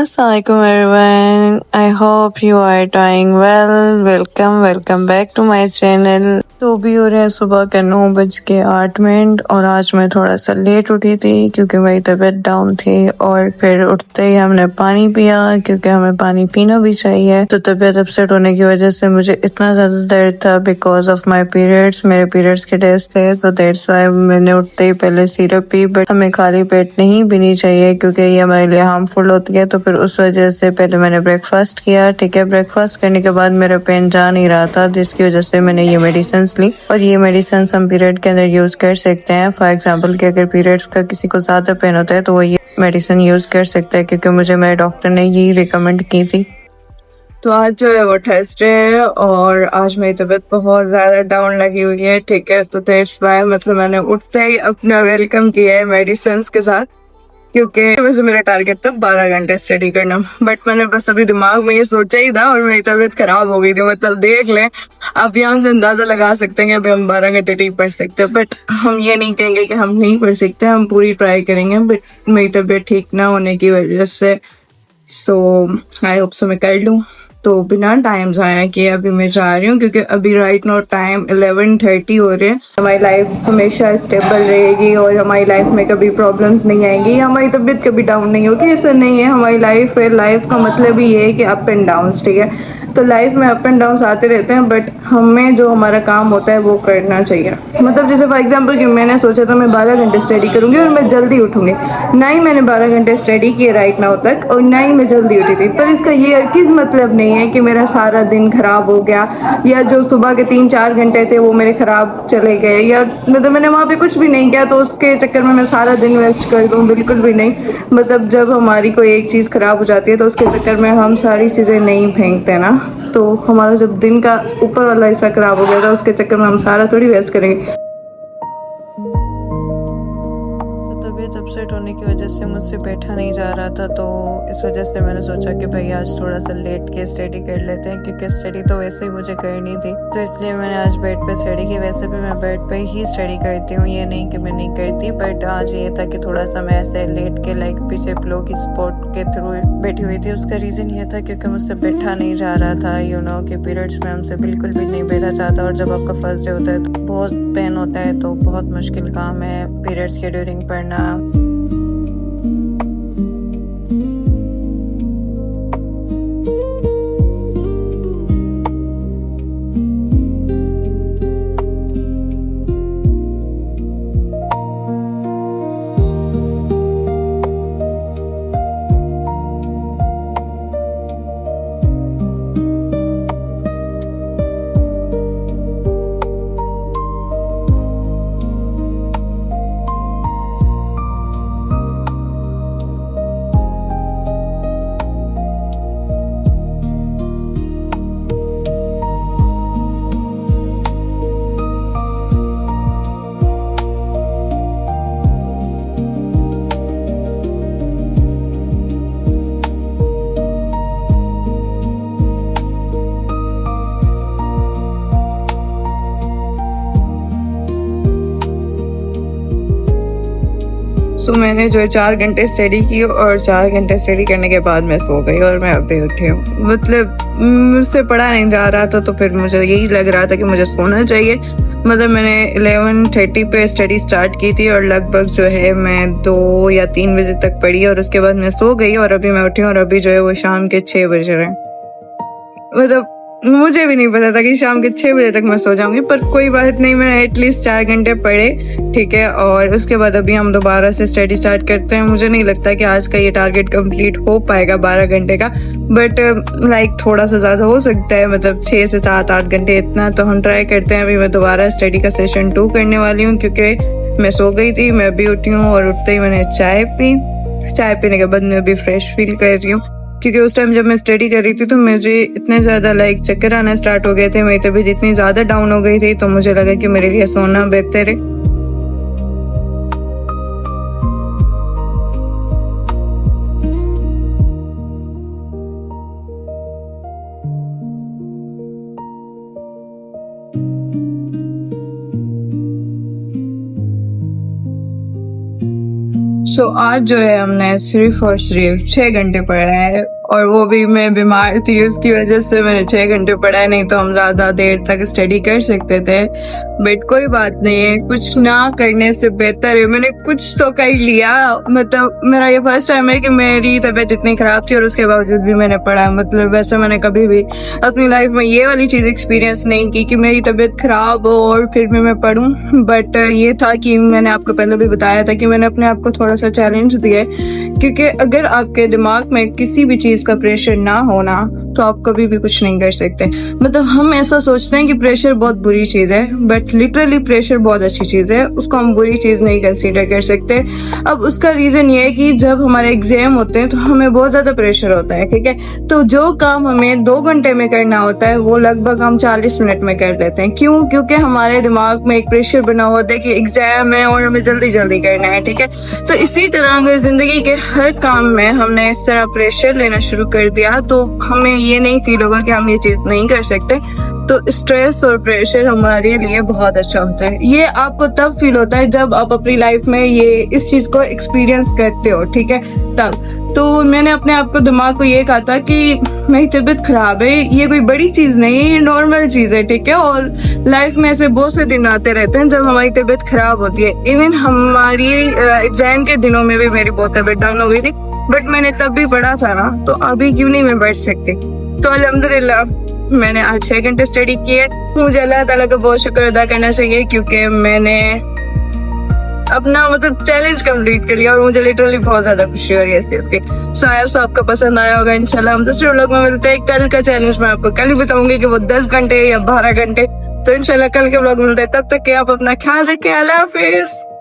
Assalamualaikum everyone. I hope you are doing well. Welcome back to my channel. तो भी हो रहे हैं सुबह के 9:08 और आज मैं थोड़ा सा लेट उठी थी क्योंकि मेरी तबीयत डाउन थी और फिर उठते ही हमने पानी पिया क्योंकि हमें पानी पीना भी चाहिए। तो तबीयत अपसेट होने की वजह से मुझे इतना ज्यादा दर्द था बिकॉज ऑफ माई पीरियड्स। मेरे पीरियड्स के डेज थे तो दैट्स व्हाई मैंने उठते ही पहले सिरप पी। बट हमें खाली पेट नहीं पीनी चाहिए क्योंकि ये हमारे लिए हार्मफुल होती है। तो फिर उस वजह से पहले मैंने ब्रेकफास्ट किया। ठीक है, ब्रेकफास्ट करने के बाद मेरा पेन जा नहीं रहा था जिसकी वजह से मैंने ये मेडिसिन ली और ये मेडिसिन हम पीरियड के अंदर यूज कर सकते हैं। फॉर एग्जाम्पल कि अगर पीरियड्स का किसी को ज्यादा पेन होता है तो वो ये मेडिसिन यूज कर सकता है क्योंकि मुझे मेरे डॉक्टर ने यही रिकमेंड की थी। तो आज जो है वो थर्सडे है और आज मेरी तबीयत बहुत ज़्यादा डाउन लगी हुई है। ठीक है, तो दैट्स व्हाई मतलब मैंने उठते ही अपना वेलकम किया है मेडिसिन के साथ क्योंकि वैसे मेरा टारगेट था 12 घंटे स्टडी करना। बट मैंने बस अभी दिमाग में ये सोचा ही था और मेरी तबीयत खराब हो गई थी। मतलब देख लें, आप यहाँ से अंदाजा लगा सकते हैं कि अभी हम 12 घंटे नहीं पढ़ सकते। बट हम ये नहीं कहेंगे कि हम नहीं पढ़ सकते, हम पूरी ट्राई करेंगे। बट मेरी तबीयत ठीक ना होने की वजह से आई होप सो मैं कर लूँ। तो बिना टाइम ज़ाया किए अभी मैं जा रही हूँ क्योंकि अभी राइट नाउ टाइम 11:30 हो रहे हैं। हमारी लाइफ हमेशा स्टेबल रहेगी और हमारी लाइफ में कभी प्रॉब्लम्स नहीं आएंगी, हमारी तबीयत कभी डाउन नहीं होगी, ऐसा नहीं है। हमारी लाइफ है, लाइफ का मतलब ही ये है कि अप एंड डाउन। ठीक है, तो लाइफ में अप एंड डाउन आते रहते हैं बट हमें जो हमारा काम होता है वो करना चाहिए। मतलब जैसे फॉर एग्जांपल कि मैंने सोचा था मैं 12 घंटे स्टडी करूंगी और मैं जल्दी उठूंगी। ना ही मैंने 12 घंटे स्टडी किए राइट नाउ तक और ना ही मैं जल्दी उठी थी। पर इसका ये किस मतलब नहीं है कि मेरा सारा दिन खराब हो गया या जो सुबह के 3-4 घंटे थे वो मेरे खराब चले गए या मतलब मैंने वहाँ पे कुछ भी नहीं किया तो उसके चक्कर में मैं सारा दिन वेस्ट कर दूँ, बिल्कुल भी नहीं। मतलब जब हमारी कोई एक चीज़ खराब हो जाती है तो उसके चक्कर में हम सारी चीज़ें नहीं फेंकते ना। तो हमारा जब दिन का ऊपर वाला हिस्सा खराब हो गया था उसके चक्कर में हम सारा थोड़ी वेस्ट करेंगे। तबीयत अपसेट होने की वजह से मुझसे बैठा नहीं जा रहा था तो इस वजह से मैंने सोचा कि भाई आज थोड़ा सा लेट के स्टडी कर लेते हैं क्योंकि स्टडी तो वैसे ही मुझे करनी थी। तो इसलिए मैंने आज बेड पे स्टडी की। वैसे भी मैं बेड पे ही स्टडी करती हूँ, ये नहीं कि मैं नहीं करती। बट आज ये था कि थोड़ा सा मैं ऐसे लेट के लाइक पीछे प्लो की सपोर्ट के थ्रू बैठी हुई थी। उसका रीज़न ये था क्योंकि मुझसे बैठा नहीं जा रहा था। यू नो कि पीरियड्स में हमसे बिल्कुल भी नहीं बैठा जाता और जब आपका फर्स्ट डे होता है तो बहुत पेन होता है, तो बहुत मुश्किल काम है पीरियड्स के ड्यूरिंग पढ़ना। मैंने जो है 4 घंटे स्टडी की और 4 घंटे स्टडी करने के बाद मैं सो गई और मैं अभी उठी हूँ। मतलब मुझसे पढ़ा नहीं जा रहा था तो फिर मुझे यही लग रहा था कि मुझे सोना चाहिए। मतलब मैंने 11:30 पे स्टडी स्टार्ट की थी और लगभग जो है मैं 2 या 3 बजे तक पढ़ी और उसके बाद मैं सो गई और अभी मैं उठी हूँ और अभी जो है वो शाम के 6 बज रहे हैं। मतलब मुझे भी नहीं पता था कि शाम के 6 बजे तक मैं सो जाऊंगी, पर कोई बात नहीं, मैं एटलीस्ट 4 घंटे पढ़े। ठीक है, और उसके बाद अभी हम दोबारा से स्टडी स्टार्ट करते हैं। मुझे नहीं लगता कि आज का ये टारगेट कंप्लीट हो पाएगा 12 घंटे का, बट लाइक थोड़ा सा ज़्यादा हो सकता है। मतलब 6 से 7-8 घंटे इतना तो हम ट्राई करते हैं। अभी मैं दोबारा स्टडी का सेशन 2 करने वाली हूँ क्योंकि मैं सो गई थी। मैं अभी उठी हूँ और उठते ही मैंने चाय पी। चाय पीने के बाद मैं अभी फ्रेश फील कर रही हूँ क्योंकि उस टाइम जब मैं स्टडी कर रही थी तो मुझे इतने ज़्यादा लाइक चक्कर आना स्टार्ट हो गए थे। मेरी तबीयत इतनी ज़्यादा डाउन हो गई थी तो मुझे लगा कि मेरे लिए सोना बेहतर है। सो आज जो है हमने सिर्फ और सिर्फ 6 घंटे पढ़ा है, और वो भी मैं बीमार थी, उसकी वजह से मैंने 6 घंटे पढ़ा है, नहीं तो हम ज्यादा देर तक स्टडी कर सकते थे। बट कोई बात नहीं है, कुछ ना करने से बेहतर है मैंने कुछ तो कर लिया। मतलब मेरा ये फर्स्ट टाइम है कि मेरी तबीयत इतनी खराब थी और उसके बावजूद भी मैंने पढ़ा। मतलब वैसे मैंने कभी भी अपनी लाइफ में ये वाली चीज एक्सपीरियंस नहीं की कि मेरी तबीयत खराब हो और फिर भी मैं पढ़ूं। बट ये था कि मैंने आपको पहले भी बताया था कि मैंने अपने आप को थोड़ा सा चैलेंज दिया है, क्योंकि अगर आपके दिमाग में किसी भी चीज का प्रेशर ना होना तो आप कभी भी कुछ नहीं कर सकते। मतलब हम ऐसा सोचते हैं कि प्रेशर बहुत बुरी चीज है, बट लिटरली प्रेशर बहुत अच्छी चीज है, उसको हम बुरी चीज नहीं कंसीडर कर सकते। अब उसका रीजन ये है कि जब हमारे एग्जाम होते हैं तो हमें बहुत ज्यादा प्रेशर होता है, ठीक है। तो जो काम हमें 2 घंटे में करना होता है वो लगभग हम 40 मिनट में कर लेते हैं। क्यों? क्योंकि हमारे दिमाग में एक प्रेशर बना होता है कि एग्जाम है और हमें जल्दी जल्दी करना है, ठीक है। तो इसी तरह अगर जिंदगी के हर काम में हमने इस तरह प्रेशर लेना शुरू कर दिया तो हमें ये नहीं फील होगा कि हम ये चीज नहीं कर सकते। तो स्ट्रेस और प्रेशर हमारे लिए बहुत अच्छा होता है। ये आपको तब फील होता है जब आप अपनी लाइफ में ये इस चीज को एक्सपीरियंस करते हो, ठीक है, तब। तो मैंने अपने आप को दिमाग को ये कहा था कि मेरी तबीयत खराब है, ये कोई बड़ी चीज नहीं है, ये नॉर्मल चीज है, ठीक है। और लाइफ में ऐसे बहुत से दिन आते रहते हैं जब हमारी तबीयत खराब होती है। इवन हमारी एग्जाम के दिनों में भी मेरी बहुत तबीयत डाउन हो गई थी, बट मैंने तब भी पढ़ा था ना, तो अभी क्यों नहीं मैं पढ़ सकती। तो अल्हम्दुलिल्लाह मैंने आज 6 घंटे स्टडी की है। मुझे अल्लाह ताला का बहुत शुक्र अदा करना चाहिए, क्योंकि मैंने अपना मतलब चैलेंज कंप्लीट कर लिया और मुझे लिटरली बहुत ज्यादा खुशी हो रही है इस चीज की। सो आई होप आपको पसंद आया होगा। इंशाल्लाह हम दूसरे व्लॉग में मिलते हैं। कल का चैलेंज मैं आपको कल ही बताऊंगी कि वो 10 घंटे या 12 घंटे। तो इंशाल्लाह कल के व्लॉग में मिलते हैं। तब तक के आप अपना ख्याल रखें। अल्लाह हाफिज।